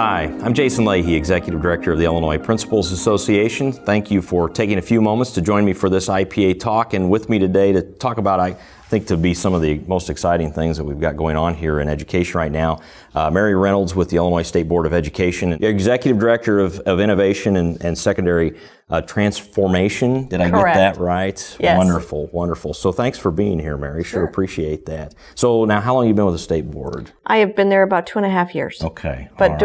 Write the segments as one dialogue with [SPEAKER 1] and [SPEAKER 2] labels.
[SPEAKER 1] Hi, I'm Jason Leahy, Executive Director of the Illinois Principals Association. Thank you for taking a few moments to join me for this IPA talk, and with me today to talk about, I think, to be some of the most exciting things that we've got going on here in education right now. Mary Reynolds with the Illinois State Board of Education, Executive Director of Innovation and Secondary Transformation. Did I
[SPEAKER 2] Correct.
[SPEAKER 1] get that right?
[SPEAKER 2] Yes.
[SPEAKER 1] Wonderful, wonderful. So thanks for being here, Mary. Sure appreciate that. So now, how long have you been with the State Board?
[SPEAKER 2] I have been there about 2.5 years.
[SPEAKER 1] Okay.
[SPEAKER 2] But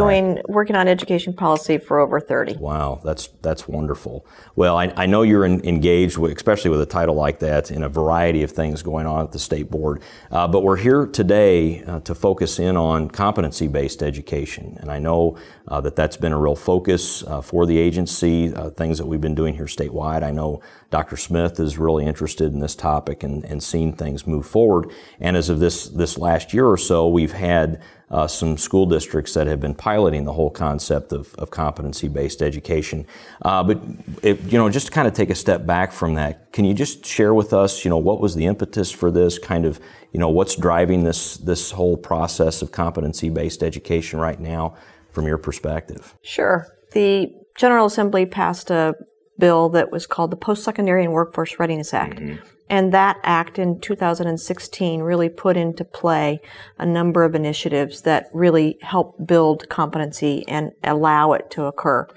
[SPEAKER 2] working on education policy for over 30.
[SPEAKER 1] Wow, that's wonderful. Well, I know you're engaged, especially with a title like that, in a variety of things going on at the State Board. But we're here today to focus in on competency-based education. And I know that's been a real focus for the agency, things that we've been doing here statewide. I know Dr. Smith is really interested in this topic and seeing things move forward. And as of this last year or so, we've had some school districts that have been piloting the whole concept of competency-based education. But just to kind of take a step back from that, can you just share with us, what was the impetus for this kind of, what's driving this whole process of competency-based education right now from your perspective?
[SPEAKER 2] Sure. The General Assembly passed a bill that was called the Post-Secondary and Workforce Readiness Act. Mm-hmm. And that act in 2016 really put into play a number of initiatives that really help build competency and allow it to occur.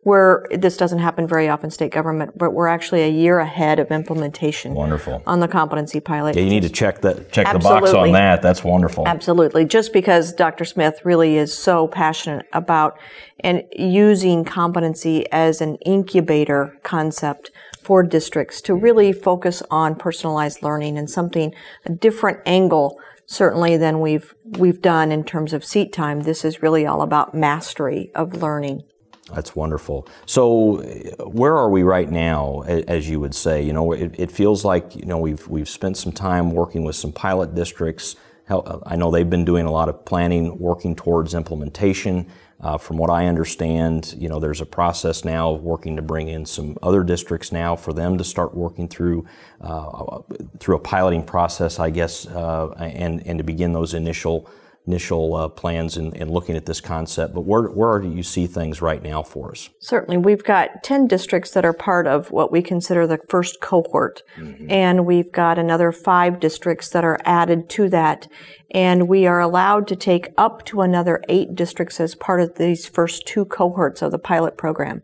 [SPEAKER 2] Where this doesn't happen very often in state government, but we're actually a year ahead of implementation.
[SPEAKER 1] Wonderful.
[SPEAKER 2] On the competency pilot.
[SPEAKER 1] Yeah, you need to check the box on that. That's wonderful.
[SPEAKER 2] Absolutely. Just because Dr. Smith really is so passionate about and using competency as an incubator concept for districts to really focus on personalized learning and a different angle certainly than we've done in terms of seat time. This is really all about mastery of learning.
[SPEAKER 1] That's wonderful. So where are we right now, as you would say? It feels like, we've spent some time working with some pilot districts. I know they've been doing a lot of planning, working towards implementation. From what I understand, there's a process now of working to bring in some other districts now for them to start working through a piloting process, I guess, and to begin those initial plans and looking at this concept. But where do you see things right now for us? Certainly.
[SPEAKER 2] We've got 10 districts that are part of what we consider the first cohort. Mm-hmm. And we've got another 5 districts that are added to that. And we are allowed to take up to another 8 districts as part of these first 2 cohorts of the pilot program.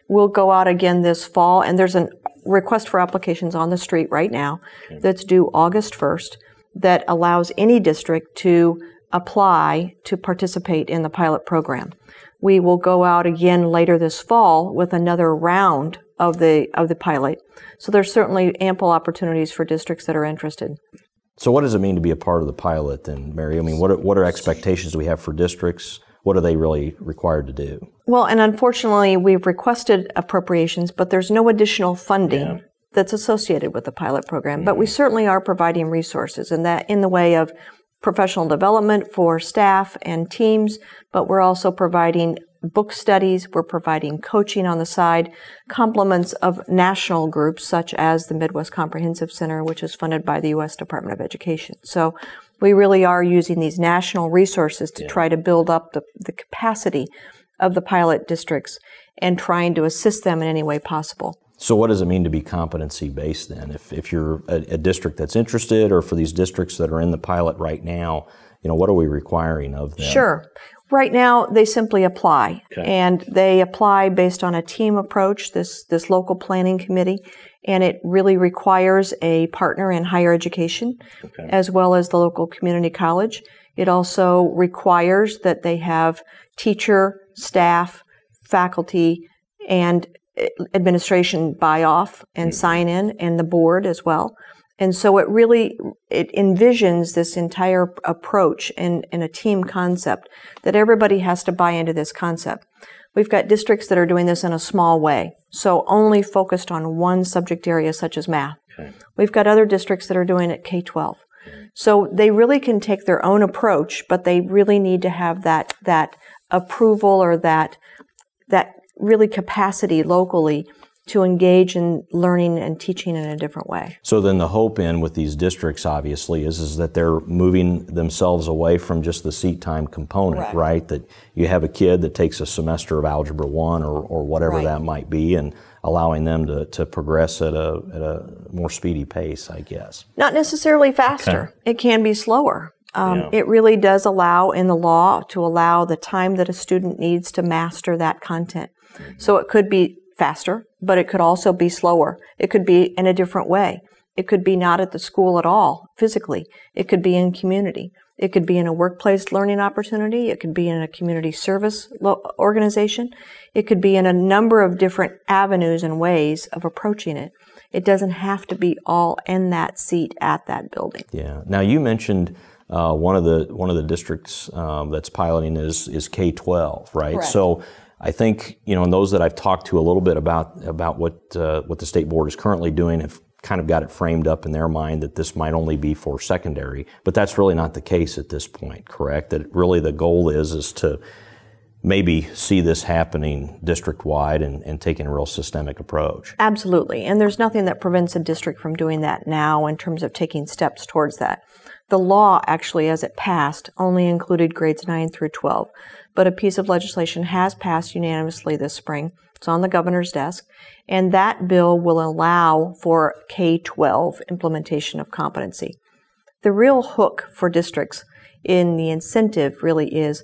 [SPEAKER 2] We'll go out again this fall, and there's a request for applications on the street right now that's due August 1st that allows any district to apply to participate in the pilot program. We will go out again later this fall with another round of the pilot. So there's certainly ample opportunities for districts that are interested.
[SPEAKER 1] So what does it mean to be a part of the pilot then, Mary? I mean, what are expectations do we have for districts? What are they really required to do? Well,
[SPEAKER 2] and unfortunately, we've requested appropriations, but there's no additional funding that's associated with the pilot program. Mm-hmm. But we certainly are providing resources, and that in the way of professional development for staff and teams, but we're also providing book studies, we're providing coaching on the side, complements of national groups such as the Midwest Comprehensive Center, which is funded by the U.S. Department of Education. So we really are using these national resources to try to build up the capacity of the pilot districts and trying to assist them in any way possible.
[SPEAKER 1] So what does it mean to be competency-based then? If you're a district that's interested, or for these districts that are in the pilot right now, what are we requiring of them?
[SPEAKER 2] Sure. Right now, they simply apply. Okay. And they apply based on a team approach, this local planning committee, and it really requires a partner in higher education, as well as the local community college. It also requires that they have teacher, staff, faculty, and administration buy off and sign in, and the board as well. And so it envisions this entire approach in a team concept that everybody has to buy into this concept. We've got districts that are doing this in a small way, so only focused on one subject area such as math. Okay. We've got other districts that are doing it K-12. So they really can take their own approach, but they really need to have that approval or that really capacity locally to engage in learning and teaching in a different way.
[SPEAKER 1] So then the hope with these districts obviously is that they're moving themselves away from just the seat time component, right? That you have a kid that takes a semester of Algebra 1 or whatever that might be, and allowing them to progress at a more speedy pace, I guess.
[SPEAKER 2] Not necessarily faster. Okay. It can be slower. It really does allow in the law to allow the time that a student needs to master that content. So it could be faster, but it could also be slower. It could be in a different way. It could be not at the school at all, physically. It could be in community. It could be in a workplace learning opportunity. It could be in a community service organization. It could be in a number of different avenues and ways of approaching it. It doesn't have to be all in that seat at that building.
[SPEAKER 1] Yeah. Now you mentioned one of the districts that's piloting is K-12, right?
[SPEAKER 2] Correct.
[SPEAKER 1] So I think, and those that I've talked to a little bit about what the state board is currently doing have kind of got it framed up in their mind that this might only be for secondary, but that's really not the case at this point, correct? That really the goal is to maybe see this happening district-wide and taking a real systemic approach.
[SPEAKER 2] Absolutely, and there's nothing that prevents a district from doing that now in terms of taking steps towards that. The law actually, as it passed, only included grades 9 through 12, but a piece of legislation has passed unanimously this spring. It's on the governor's desk, and that bill will allow for K-12 implementation of competency. The real hook for districts in the incentive really is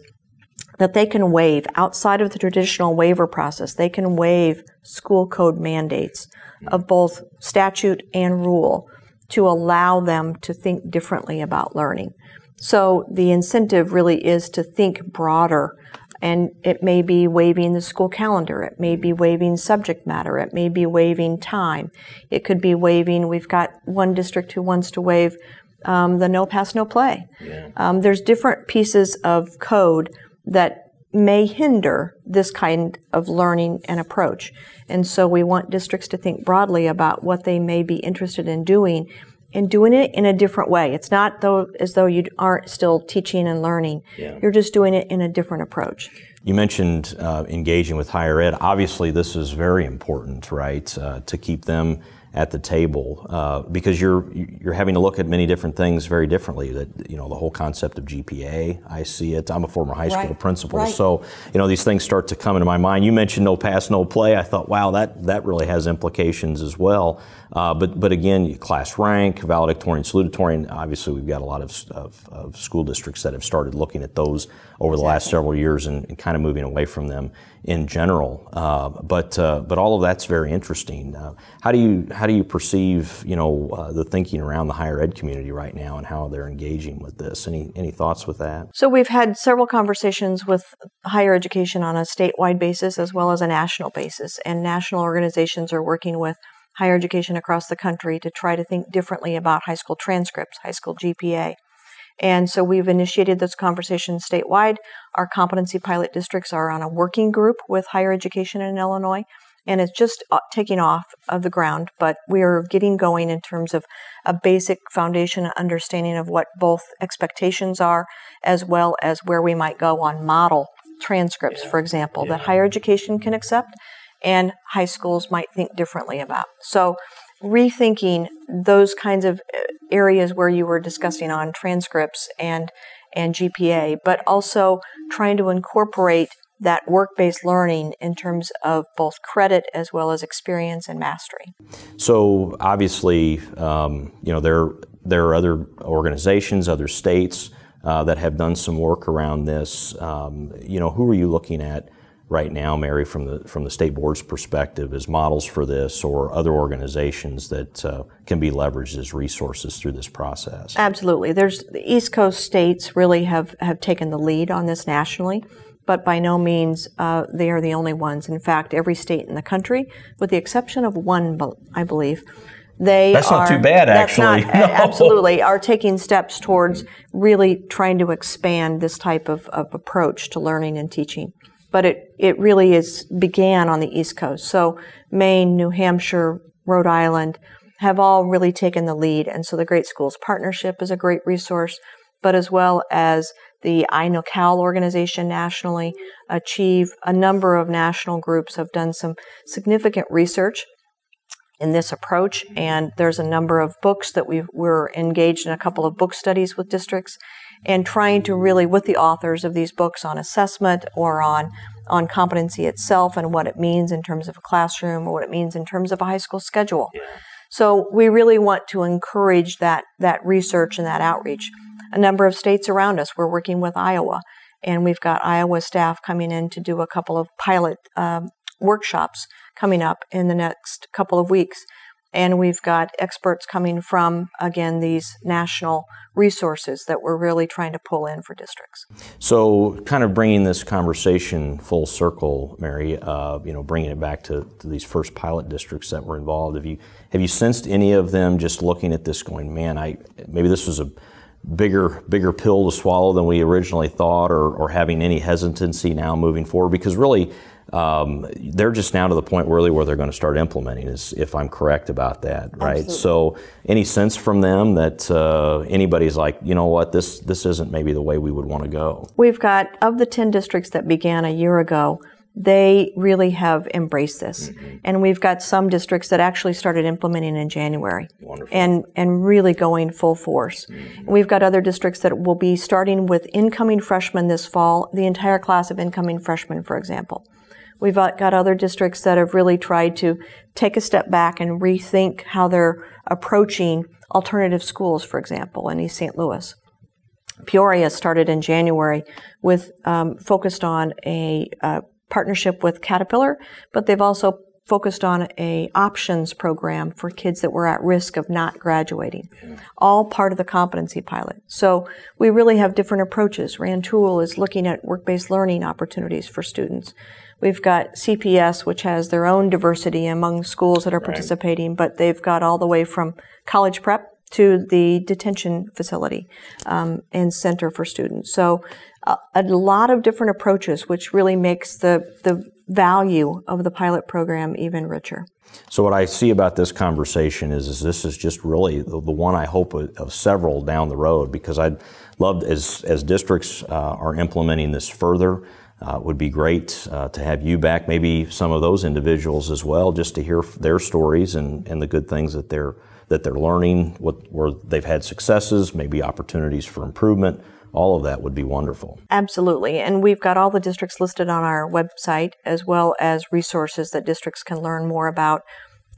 [SPEAKER 2] that they can waive, outside of the traditional waiver process, they can waive school code mandates of both statute and rule to allow them to think differently about learning. So the incentive really is to think broader, and it may be waiving the school calendar, it may be waiving subject matter, it may be waiving time, it could be waiving, we've got one district who wants to waive the no pass, no play. Yeah. There's different pieces of code that may hinder this kind of learning and approach. And so we want districts to think broadly about what they may be interested in doing and doing it in a different way. It's not as though you aren't still teaching and learning. Yeah. You're just doing it in a different approach.
[SPEAKER 1] You mentioned engaging with higher ed. Obviously, this is very important, right, to keep them at the table because you're having to look at many different things very differently. That the whole concept of GPA, I see it. I'm a former high school principal, so these things start to come into my mind. You mentioned no pass, no play. I thought, wow, that really has implications as well. But again, class rank, valedictorian, salutatorian. And obviously, we've got a lot of school districts that have started looking at those over the last several years and kind of moving away from them in general. But all of that's very interesting. How do you perceive the thinking around the higher ed community right now and how they're engaging with this? Any thoughts with that?
[SPEAKER 2] So we've had several conversations with higher education on a statewide basis as well as a national basis, and national organizations are working with higher education across the country to try to think differently about high school transcripts, high school GPA. And so we've initiated those conversations statewide. Our competency pilot districts are on a working group with higher education in Illinois, and it's just taking off of the ground, but we are getting going in terms of a basic foundation understanding of what both expectations are as well as where we might go on model transcripts, for example, that higher education can accept and high schools might think differently about. So rethinking those kinds of areas where you were discussing on transcripts and GPA, but also trying to incorporate that work-based learning in terms of both credit as well as experience and mastery.
[SPEAKER 1] So obviously, there are other organizations, other states that have done some work around this. Who are you looking at right now, Mary, from the state board's perspective as models for this, or other organizations that can be leveraged as resources through this process?
[SPEAKER 2] Absolutely. The East Coast states really have taken the lead on this nationally, but by no means they are the only ones. In fact, every state in the country, with the exception of one, I believe,
[SPEAKER 1] that's not too bad, actually.
[SPEAKER 2] No. Absolutely, are taking steps towards really trying to expand this type of approach to learning and teaching. But it really began on the East Coast. So Maine, New Hampshire, Rhode Island have all really taken the lead. And so the Great Schools Partnership is a great resource, but as well as the INOCAL organization nationally, Achieve, a number of national groups have done some significant research in this approach, and there's a number of books that we're engaged in a couple of book studies with districts and trying to really, with the authors of these books on assessment or on competency itself and what it means in terms of a classroom or what it means in terms of a high school schedule. Yeah. So we really want to encourage that research and that outreach. A number of states around us, we're working with Iowa, and we've got Iowa staff coming in to do a couple of pilot workshops coming up in the next couple of weeks. And we've got experts coming from, again, these national resources that we're really trying to pull in for districts.
[SPEAKER 1] So kind of bringing this conversation full circle, Mary, bringing it back to these first pilot districts that were involved, have you sensed any of them just looking at this going, man, maybe this was a bigger pill to swallow than we originally thought, or having any hesitancy now moving forward? Because really, they're just now to the point really where they're going to start implementing, if I'm correct about that, right?
[SPEAKER 2] Absolutely.
[SPEAKER 1] So any sense from them that anybody's like, you know what, this isn't maybe the way we would want to go?
[SPEAKER 2] We've got, of the 10 districts that began a year ago, they really have embraced this. Mm-hmm. And we've got some districts that actually started implementing in January.
[SPEAKER 1] Wonderful.
[SPEAKER 2] And really going full force. Mm-hmm. And we've got other districts that will be starting with incoming freshmen this fall, the entire class of incoming freshmen, for example. We've got other districts that have really tried to take a step back and rethink how they're approaching alternative schools, for example, in East St. Louis. Peoria started in January with focused on a partnership with Caterpillar, but they've also focused on a options program for kids that were at risk of not graduating, all part of the competency pilot. So we really have different approaches. Rantoul is looking at work-based learning opportunities for students. We've got CPS, which has their own diversity among schools that are participating, but they've got all the way from college prep to the detention facility and center for students. So a lot of different approaches, which really makes the value of the pilot program even richer.
[SPEAKER 1] So what I see about this conversation is this is just really the one I hope of several down the road, because I'd love, as districts are implementing this further, it would be great to have you back, maybe some of those individuals as well, just to hear their stories and the good things that they're learning, where they've had successes, maybe opportunities for improvement. All of that would be wonderful.
[SPEAKER 2] Absolutely. And we've got all the districts listed on our website, as well as resources that districts can learn more about,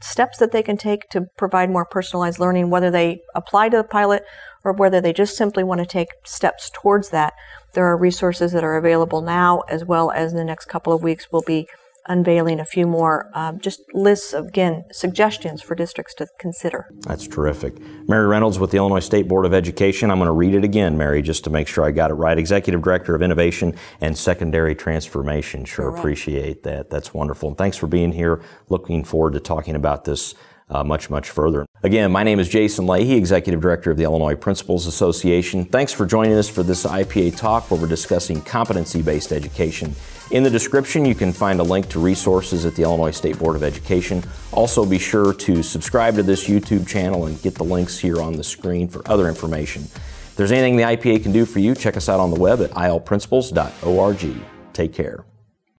[SPEAKER 2] steps that they can take to provide more personalized learning, whether they apply to the pilot or whether they just simply want to take steps towards that. There are resources that are available now, as well as in the next couple of weeks we'll be unveiling a few more just lists of, again, suggestions for districts to consider.
[SPEAKER 1] That's terrific. Mary Reynolds with the Illinois State Board of Education. I'm going to read it again, Mary, just to make sure I got it right. Executive Director of Innovation and Secondary Transformation. Sure appreciate that. That's wonderful. And thanks for being here. Looking forward to talking about this much further. Again, my name is Jason Leahy, Executive Director of the Illinois Principals Association. Thanks for joining us for this IPA talk where we're discussing competency-based education. In the description, you can find a link to resources at the Illinois State Board of Education. Also, be sure to subscribe to this YouTube channel and get the links here on the screen for other information. If there's anything the IPA can do for you, check us out on the web at ilprincipals.org. Take care.